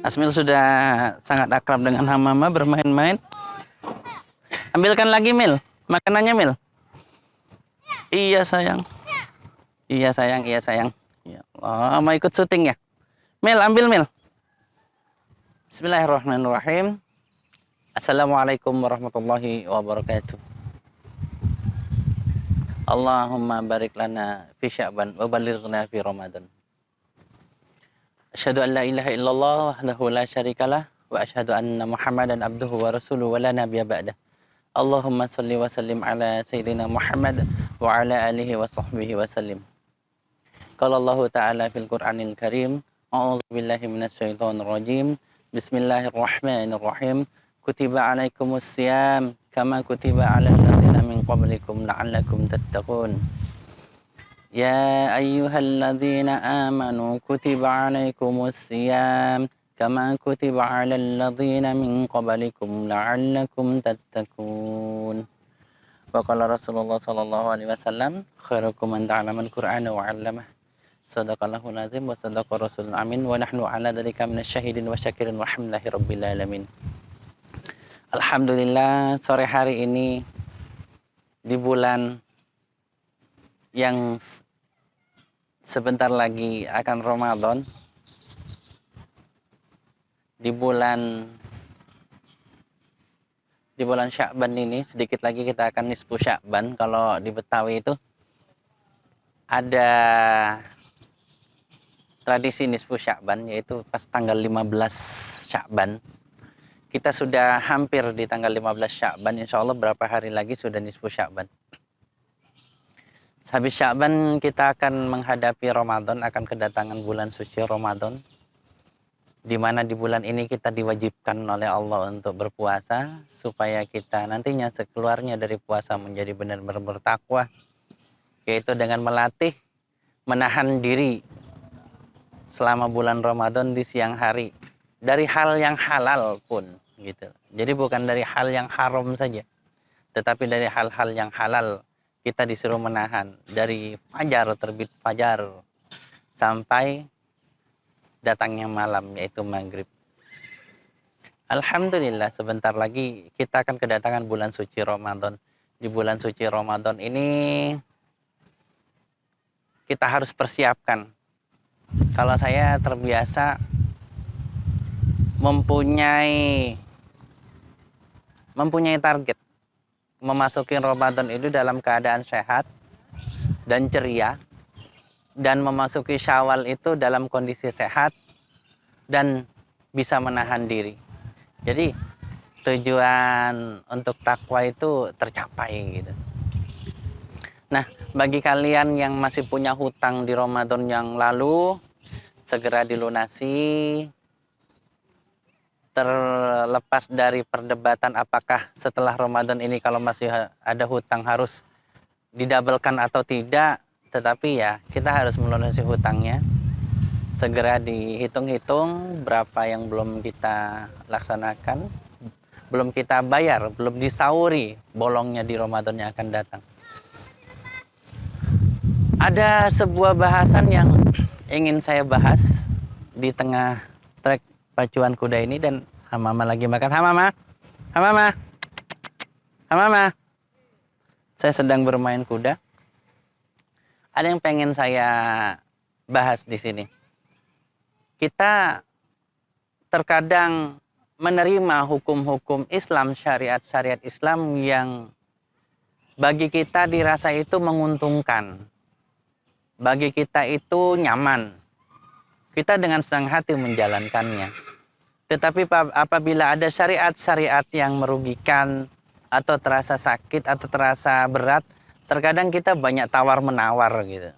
Asmil sudah sangat akrab dengan Hamama, bermain-main. Ambilkan lagi, Mil. Makanannya, Mil. Iya, sayang. Iya, sayang. Iya, sayang. Ya Allah, mau ikut syuting ya? Mil, ambil, Mil. Bismillahirrahmanirrahim. Assalamualaikum warahmatullahi wabarakatuh. Allahumma barik lana fi Sya'ban wa balighna fi Ramadan. Asyhadu an la ilaha illallah wahdahu la syarikalah wa asyhadu anna Muhammadan abduhu wa rasuluhu wa la nabiyya ba'dah. Allahumma salli wa sallim ala sayyidina Muhammad wa ala alihi wa sahbihi wa sallim. Qala Allah ta'ala fil Qur'anil Karim, a'udzu billahi minasy syaithanir rajim. Bismillahirrahmanirrahim. Kutiba alaikumus siyam kama kutiba alal ladzina min qablikum la'allakum tattaqun. Ya ayyuhalladzina amanu kutiba alaikumus siyam kama kutiba alal ladzina min qablikum la'allakum tattaqun. Wa qala Rasulullah sallallahu alaihi wasallam, khairukum man ta'allama al-Qur'ana wa 'allamah. Shadaqallahul azim wa sadaqa rasulul amin wa nahnu 'ala dzalika minasyahidin wa syakirin walhamdulillahi rabbil alamin. Alhamdulillah, sore hari ini di bulan yang sebentar lagi akan Ramadan, di bulan Sya'ban ini, sedikit lagi kita akan nisfu Sya'ban. Kalau di Betawi itu ada tradisi nisfu Sya'ban, yaitu pas tanggal 15 Sya'ban. Kita sudah hampir di tanggal 15 Sya'ban, insya Allah berapa hari lagi sudah nisfu Sya'ban. Habis Sya'ban kita akan menghadapi Ramadan, akan kedatangan bulan suci Ramadan, di mana di bulan ini kita diwajibkan oleh Allah untuk berpuasa, supaya kita nantinya sekeluarnya dari puasa menjadi benar-benar bertakwa, yaitu dengan melatih menahan diri selama bulan Ramadan di siang hari dari hal yang halal pun gitu. Jadi bukan dari hal yang haram saja, tetapi dari hal-hal yang halal. Kita disuruh menahan dari fajar, terbit fajar, sampai datangnya malam, yaitu maghrib. Alhamdulillah, sebentar lagi kita akan kedatangan bulan suci Ramadan. Di bulan suci Ramadan ini kita harus persiapkan. Kalau saya terbiasa mempunyai target memasuki Ramadan itu dalam keadaan sehat dan ceria, dan memasuki Syawal itu dalam kondisi sehat dan bisa menahan diri. Jadi tujuan untuk takwa itu tercapai gitu. Nah, bagi kalian yang masih punya hutang di Ramadan yang lalu, segera dilunasi. Terlepas dari perdebatan apakah setelah Ramadan ini kalau masih ada hutang harus didabelkan atau tidak, tetapi ya kita harus melunasi hutangnya. Segera dihitung-hitung berapa yang belum kita laksanakan, belum kita bayar, belum disauri bolongnya di Ramadan yang akan datang. Ada sebuah bahasan yang ingin saya bahas di tengah trek pacuan kuda ini, dan Hamama lagi makan. Hamama. Saya sedang bermain kuda. Ada yang pengen saya bahas di sini. Kita terkadang menerima hukum-hukum Islam, syariat-syariat Islam yang bagi kita dirasa itu menguntungkan. Bagi kita itu nyaman. Kita dengan senang hati menjalankannya. Tetapi apabila ada syariat-syariat yang merugikan, atau terasa sakit, atau terasa berat, terkadang kita banyak tawar-menawar gitu.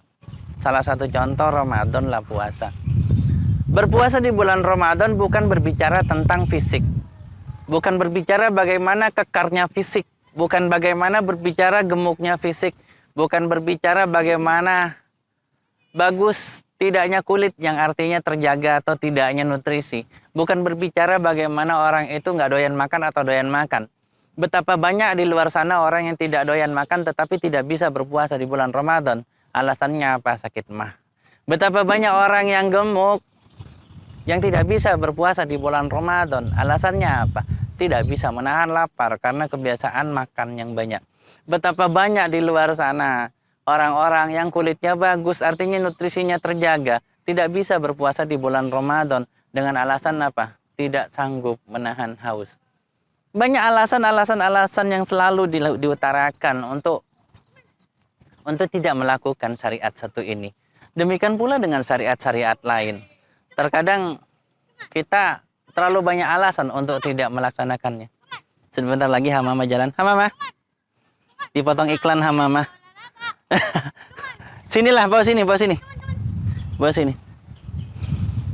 Salah satu contoh Ramadan lah, puasa. Berpuasa di bulan Ramadan bukan berbicara tentang fisik. Bukan berbicara bagaimana kekarnya fisik. Bukan bagaimana berbicara gemuknya fisik. Bukan berbicara bagaimana bagus tidaknya kulit, yang artinya terjaga atau tidaknya nutrisi. Bukan berbicara bagaimana orang itu nggak doyan makan atau doyan makan. Betapa banyak di luar sana orang yang tidak doyan makan tetapi tidak bisa berpuasa di bulan Ramadan. Alasannya apa? Sakit mah. Betapa banyak orang yang gemuk Yang tidak bisa berpuasa di bulan Ramadan, alasannya apa? Tidak bisa menahan lapar karena kebiasaan makan yang banyak. Betapa banyak di luar sana orang-orang yang kulitnya bagus, artinya nutrisinya terjaga, tidak bisa berpuasa di bulan Ramadan dengan alasan apa? Tidak sanggup menahan haus. Banyak alasan yang selalu diutarakan untuk tidak melakukan syariat satu ini. Demikian pula dengan syariat-syariat lain. Terkadang kita terlalu banyak alasan untuk tidak melaksanakannya. Sebentar lagi Hamama jalan. Hamama, dipotong iklan Hamama. Sinilah, bawa sini. Bawa sini.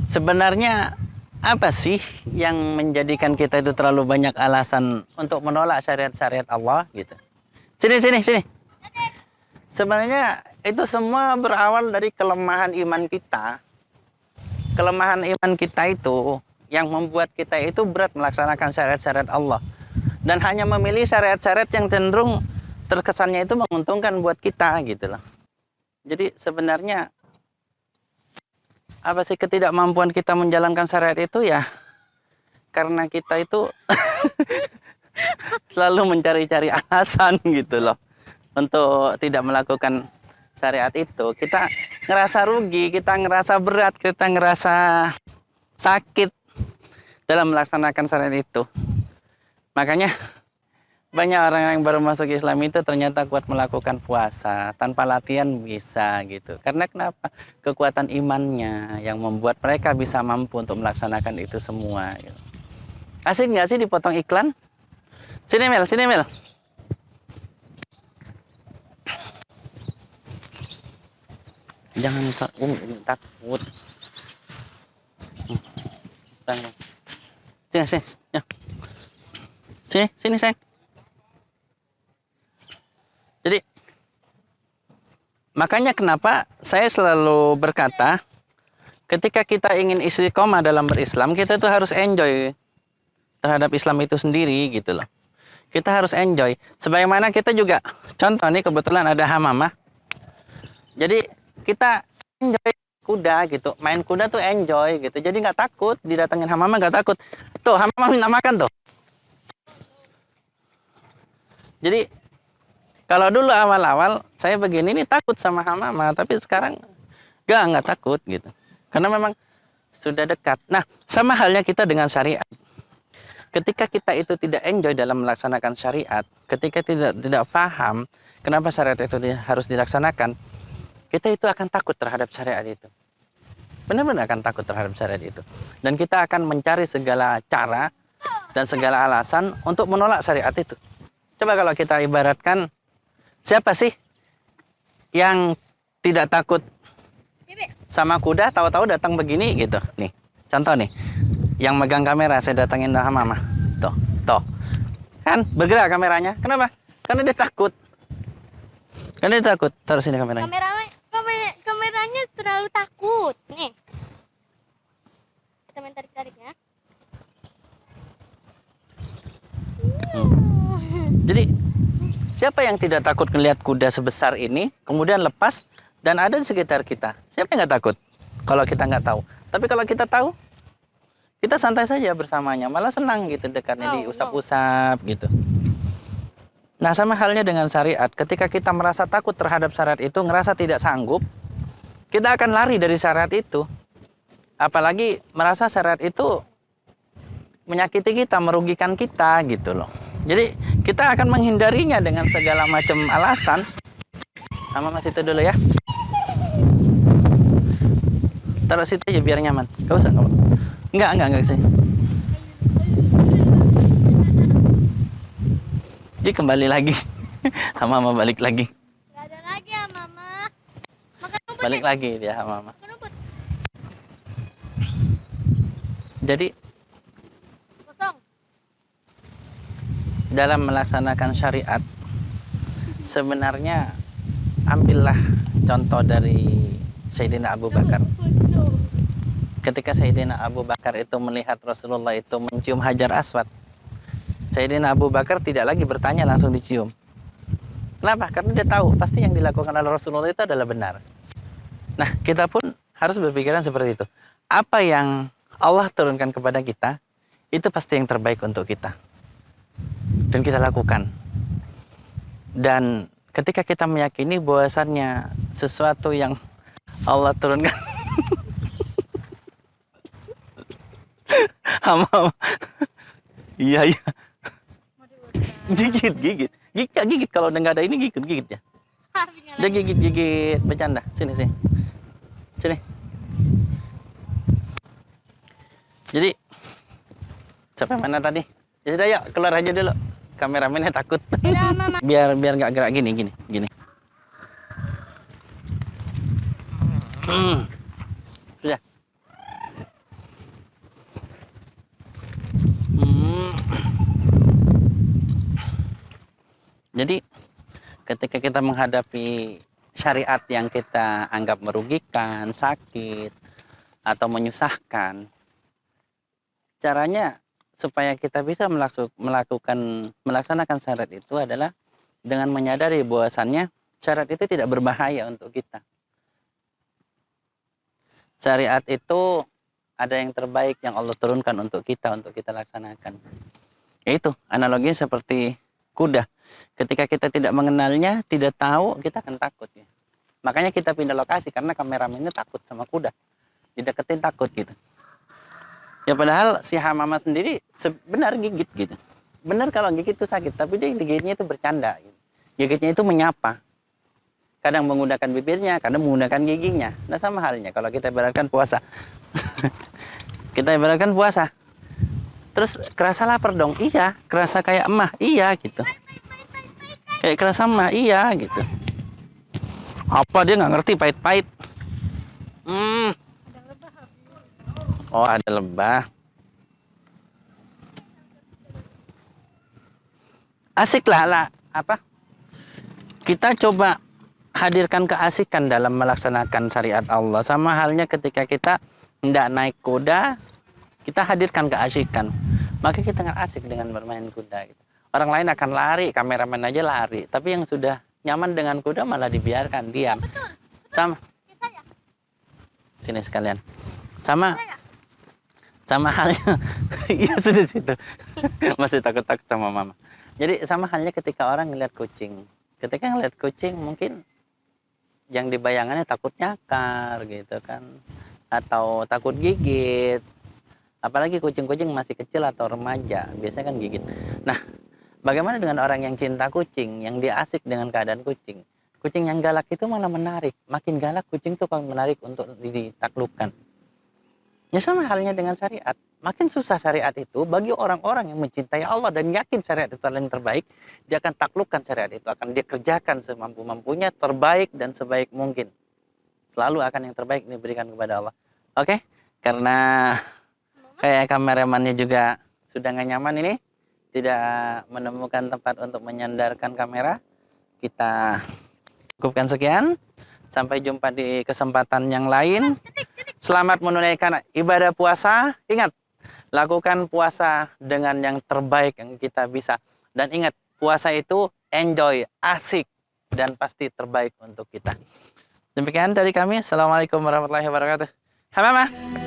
Sebenarnya apa sih yang menjadikan kita itu terlalu banyak alasan untuk menolak syariat-syariat Allah gitu? Sini. Sebenarnya itu semua berawal dari kelemahan iman kita. Kelemahan iman kita itu yang membuat kita itu berat melaksanakan syariat-syariat Allah. Dan hanya memilih syariat-syariat yang cenderung terkesannya itu menguntungkan buat kita gitu loh. Jadi sebenarnya apa sih ketidakmampuan kita menjalankan syariat itu ya karena kita itu selalu mencari-cari alasan gitu loh untuk tidak melakukan syariat itu. Kita ngerasa rugi, kita ngerasa berat, kita ngerasa sakit dalam melaksanakan syariat itu. Makanya banyak orang yang baru masuk Islam itu ternyata kuat melakukan puasa tanpa latihan bisa gitu. Karena kenapa? Kekuatan imannya yang membuat mereka bisa mampu untuk melaksanakan itu semua gitu. Asik nggak sih dipotong iklan? Sini Mel. Jangan takut. Sini sayang. Jadi makanya kenapa saya selalu berkata ketika kita ingin istiqomah dalam berislam, kita itu harus enjoy terhadap Islam itu sendiri gitu loh. Kita harus enjoy. Sebagaimana kita juga contoh nih kebetulan ada Hamamah. Jadi kita enjoy kuda gitu, main kuda tuh enjoy gitu, jadi nggak takut didatengin Hamamah, nggak takut. Tuh Hamamah minta makan tuh. Jadi kalau dulu awal-awal saya begini nih takut sama Hamamah, tapi sekarang nggak takut gitu, karena memang sudah dekat. Nah sama halnya kita dengan syariat. Ketika kita itu tidak enjoy dalam melaksanakan syariat, ketika tidak paham kenapa syariat itu harus dilaksanakan, kita itu akan takut terhadap syariat itu. Benar-benar akan takut terhadap syariat itu. Dan kita akan mencari segala cara dan segala alasan untuk menolak syariat itu. Coba kalau kita ibaratkan, siapa sih yang tidak takut sama kuda, tahu-tahu datang begini gitu. Nih, contoh nih. Yang megang kamera saya datangin Hamamah. Tuh. Kan bergerak kameranya. Kenapa? Karena dia takut. Taruh sini kameranya. Kameranya terlalu takut. Nih. Kita main tarik-tarik ya. Jadi siapa yang tidak takut melihat kuda sebesar ini kemudian lepas dan ada di sekitar kita? Siapa yang nggak takut kalau kita nggak tahu? Tapi kalau kita tahu, kita santai saja bersamanya, malah senang gitu dekatnya, diusap-usap gitu. Nah sama halnya dengan syariat, ketika kita merasa takut terhadap syariat itu, ngerasa tidak sanggup, kita akan lari dari syariat itu. Apalagi merasa syariat itu menyakiti kita, merugikan kita gitu loh. Jadi kita akan menghindarinya dengan segala macam alasan. Sama mas itu dulu ya. Taruh situ aja biar nyaman. Gak usah. Enggak sih. Jadi kembali lagi. Mama balik lagi. Gak ada lagi ya Mama. Makan rumput Balik ya? lagi dia Mama. Makan rumput. Jadi Kosong. dalam melaksanakan syariat sebenarnya ambillah contoh dari Sayyidina Abu Bakar. Ketika Sayyidina Abu Bakar itu melihat Rasulullah itu mencium Hajar Aswad, Sayyidina Abu Bakar tidak lagi bertanya, langsung dicium. Kenapa? Karena dia tahu pasti yang dilakukan oleh Rasulullah itu adalah benar. Nah, kita pun harus berpikiran seperti itu. Apa yang Allah turunkan kepada kita, itu pasti yang terbaik untuk kita. Dan kita lakukan. Dan ketika kita meyakini bahwasannya sesuatu yang Allah turunkan hamba, iya iya, gigit kalau udah nggak ada ini gigit ya. Dia gigit bercanda. Sini. Jadi sampai mana tadi? Ya sudah, yuk keluar aja dulu. Kameramennya takut. Dadah, Mama. biar nggak gerak gini. Sudah. Jadi ketika kita menghadapi syariat yang kita anggap merugikan, sakit, atau menyusahkan, caranya supaya kita bisa melaksanakan syariat itu adalah dengan menyadari bahwasannya syariat itu tidak berbahaya untuk kita. Syariat itu ada yang terbaik yang Allah turunkan untuk kita laksanakan. Yaitu analoginya seperti kuda. Ketika kita tidak mengenalnya, tidak tahu, kita akan takut ya. Makanya kita pindah lokasi karena kameramennya takut sama kuda. Dideketin takut gitu. Ya padahal si Hamama sendiri benar gigit gitu. Benar kalau gigit itu sakit, tapi dia gigitnya itu bercanda gitu. Gigitnya itu menyapa. Kadang menggunakan bibirnya, kadang menggunakan giginya. Nah sama halnya kalau kita ibaratkan puasa. Kita ibaratkan puasa. Terus kerasa lapar dong? Iya. Kerasa kayak emah? Iya gitu. Kayak kerasa emah? Iya gitu. Apa dia nggak ngerti pahit-pahit? Oh ada lebah. Asik lah apa? Kita coba hadirkan keasikan dalam melaksanakan syariat Allah. Sama halnya ketika kita hendak naik kuda, kita hadirkan keasikan. Maka kita nggak asik dengan bermain kuda. Gitu. Orang lain akan lari, kameramen aja lari. Tapi yang sudah nyaman dengan kuda malah dibiarkan diam. Betul. Sama. Sini sekalian. Sama halnya, iya sudah situ. Masih takut-takut sama mama. Jadi sama halnya ketika orang ngeliat kucing. Ketika ngeliat kucing mungkin yang dibayangannya takut nyakar gitu kan. Atau takut gigit. Apalagi kucing-kucing masih kecil atau remaja. Biasanya kan gigit. Nah, bagaimana dengan orang yang cinta kucing. Yang dia asik dengan keadaan kucing. Kucing yang galak itu malah menarik. Makin galak kucing itu kalau menarik untuk ditaklukkan. Ya sama halnya dengan syariat. Makin susah syariat itu bagi orang-orang yang mencintai Allah dan yakin syariat itu adalah yang terbaik, dia akan taklukkan syariat itu, akan dia kerjakan semampu-mampunya, terbaik dan sebaik mungkin. Selalu akan yang terbaik diberikan kepada Allah. Oke? Karena kayak kameramannya juga sudah nggak nyaman ini, tidak menemukan tempat untuk menyandarkan kamera, kita cukupkan sekian. Sampai jumpa di kesempatan yang lain. Selamat menunaikan ibadah puasa. Ingat, lakukan puasa dengan yang terbaik yang kita bisa. Dan ingat, puasa itu enjoy, asik, dan pasti terbaik untuk kita. Demikian dari kami. Assalamualaikum warahmatullahi wabarakatuh. Hai Mama.